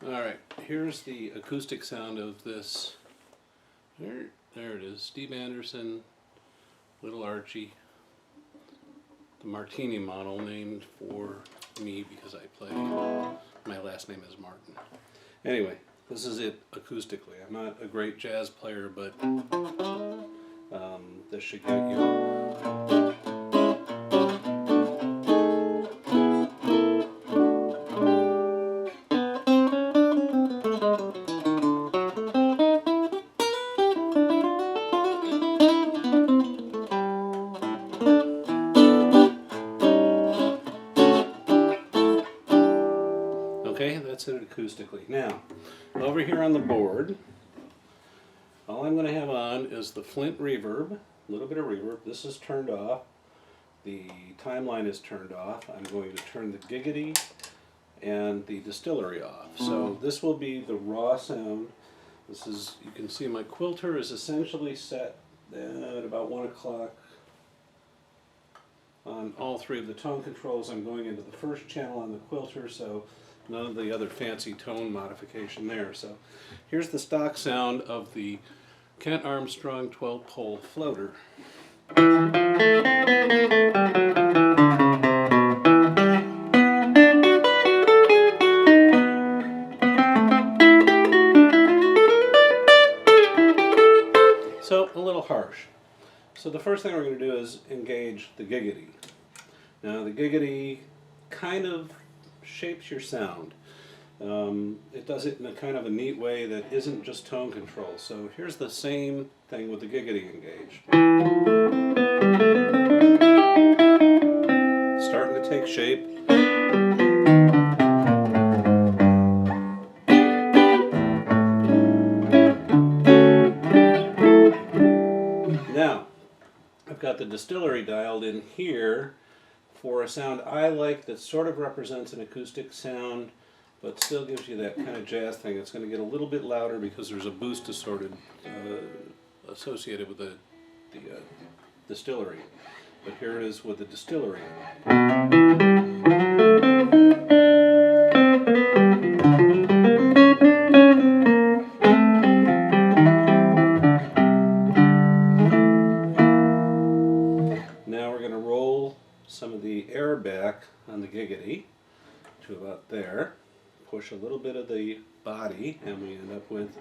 Alright, here's the acoustic sound of this. There it is, Steve Andersen Little Archie. The Martini model, named for me because I play. My last name is Martin. Anyway, this is it acoustically. I'm not a great jazz player, but this should get you. Okay, that's it acoustically. Now, over here on the board, all I'm going to have on is the Flint reverb, a little bit of reverb. This is turned off. The timeline is turned off. I'm going to turn the Giggity and the Distillery off. So this will be the raw sound. This is, you can see my Quilter is essentially set at about 1 o'clock on all three of the tone controls. I'm going into the first channel on the Quilter, so none of the other fancy tone modification there. So here's the stock sound of the Kent Armstrong 12-pole floater. So a little harsh. So the first thing we're going to do is engage the Giggity. Now the Giggity kind of shapes your sound. It does it in a kind of a neat way that isn't just tone control. So here's the same thing with the Giggity engaged. Starting to take shape. Now, I've got the Distillery dialed in here for a sound I like that sort of represents an acoustic sound, but still gives you that kind of jazz thing. It's going to get a little bit louder because there's a boost associated with the Distillery. But here it is with the Distillery. Now we're going to roll some of the air back on the Giggity to about there. Push a little bit of the body, and we end up with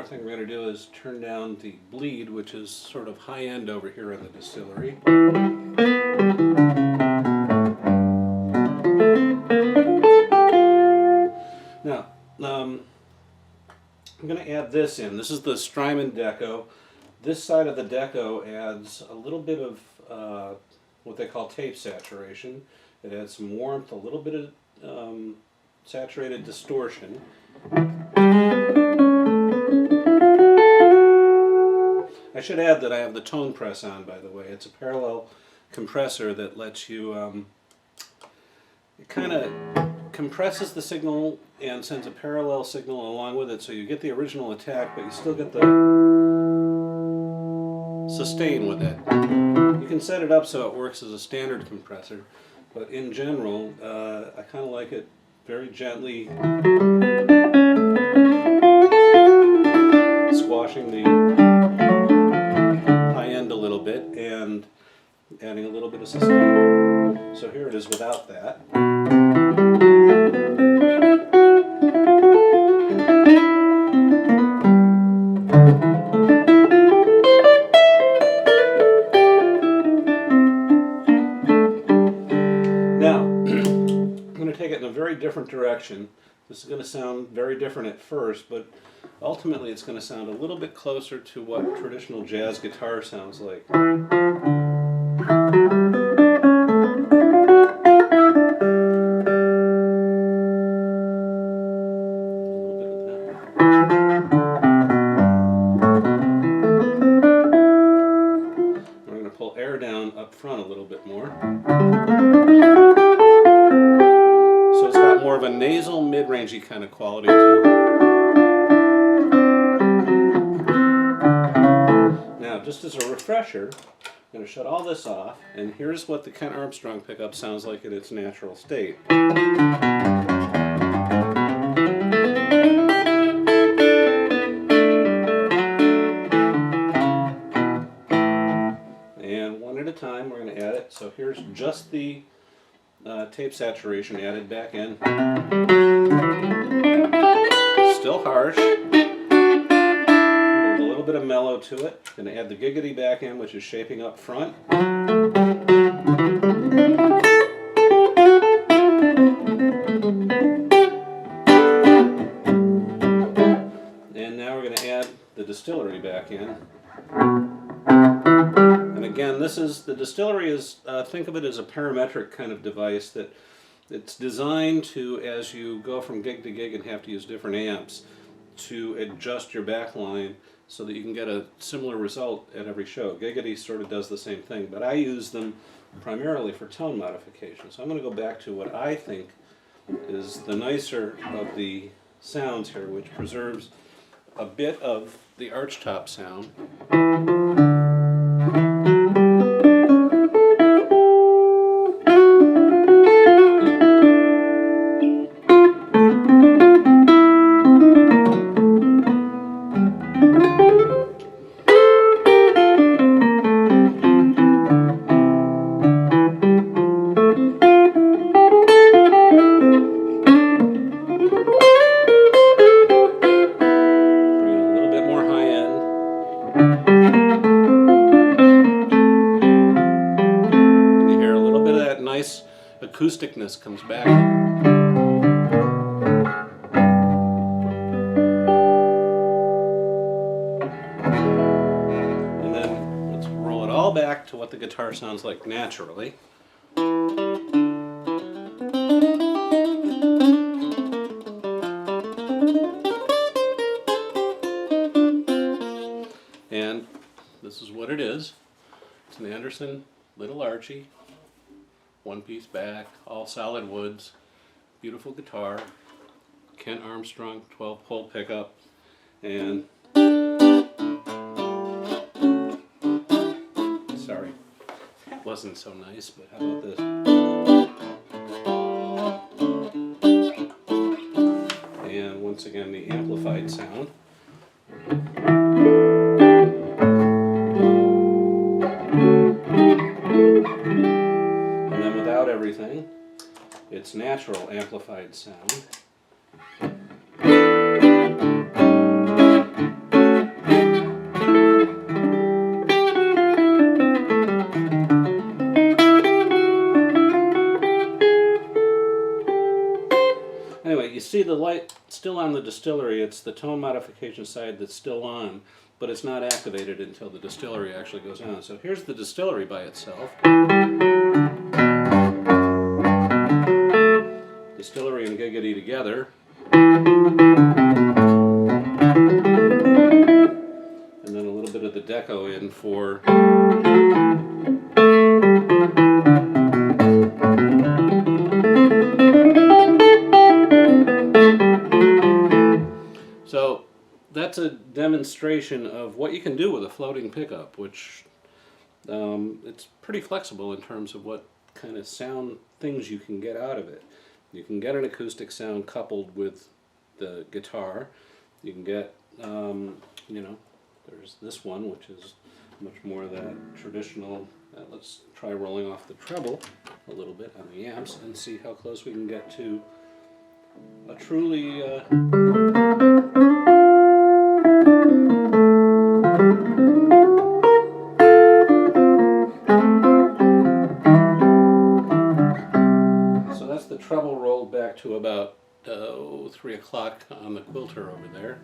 thing we're going to do is turn down the bleed, which is sort of high end over here in the Distillery. Now, I'm going to add this in. This is the Strymon Deco. This side of the Deco adds a little bit of what they call tape saturation. It adds some warmth, a little bit of saturated distortion. I should add that I have the tone press on, by the way. It's a parallel compressor that lets you, it kind of compresses the signal and sends a parallel signal along with it, so you get the original attack, but you still get the sustain with it. You can set it up so it works as a standard compressor, but in general, I kind of like it very gently squashing the high end a little bit and adding a little bit of sustain. So here it is without that. Now, I'm going to take it in a very different direction. This is going to sound very different at first, but ultimately it's going to sound a little bit closer to what traditional jazz guitar sounds like. We're going to pull air down up front a little bit more. So it's got more of a nasal, mid-rangey kind of quality to it. Now, just as a refresher, I'm going to shut all this off, and here's what the Kent Armstrong pickup sounds like in its natural state. And one at a time, we're going to add it. So here's just the tape saturation added back in. Still harsh. With a little bit of mellow to it. Going to add the giggity back in, which is shaping up front. And now we're going to add the distillery back in. And again, the distillery is, think of it as a parametric kind of device that it's designed to, as you go from gig to gig and have to use different amps, to adjust your backline so that you can get a similar result at every show. Giggity sort of does the same thing, but I use them primarily for tone modification. So I'm going to go back to what I think is the nicer of the sounds here, which preserves a bit of the Archtop sound. Acousticness comes back. And then let's roll it all back to what the guitar sounds like naturally. And this is what it is. It's an Andersen Little Archie. One-piece back, all solid woods, beautiful guitar, Kent Armstrong 12-pole pickup, and sorry, that wasn't so nice, but how about this? And once again, the amplified sound. Everything. It's natural amplified sound. Anyway, you see the light still on the distillery. It's the tone modification side that's still on, but it's not activated until the distillery actually goes on. So here's the distillery by itself. Distillery and giggity together. And then a little bit of the deco in for so that's a demonstration of what you can do with a floating pickup, which it's pretty flexible in terms of what kind of sound things you can get out of it. You can get an acoustic sound coupled with the guitar. You can get, you know, there's this one, which is much more of that traditional. Let's try rolling off the treble a little bit on the amps and see how close we can get to a truly treble rolled back to about 3 o'clock on the Quilter over there.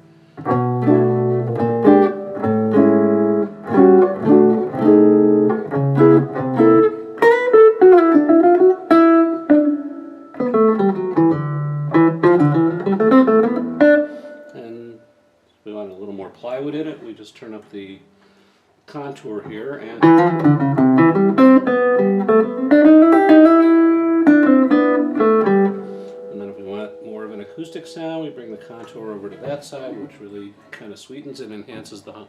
And if we want a little more plywood in it, we just turn up the contour here and contour over to that side, which really kind of sweetens and enhances the hum.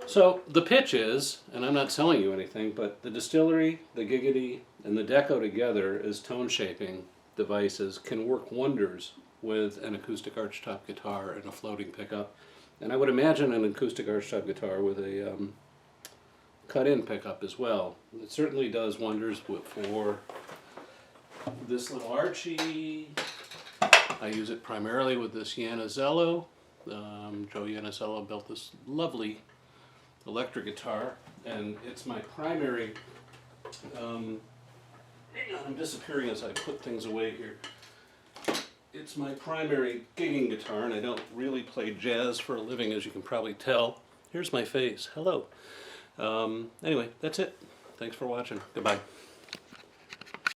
So the pitch is, and I'm not selling you anything, but the Distillery, the Giggity, and the Deco together as tone shaping devices can work wonders with an acoustic archtop guitar and a floating pickup. And I would imagine an acoustic archtop guitar with a cut-in pickup as well. It certainly does wonders for this little Archie. I use it primarily with this Yanizello. Joe Yanizello built this lovely electric guitar, and it's my primary, hang on, I'm disappearing as I put things away here. It's my primary gigging guitar, and I don't really play jazz for a living, as you can probably tell. Here's my face. Hello. Anyway, that's it. Thanks for watching. Goodbye.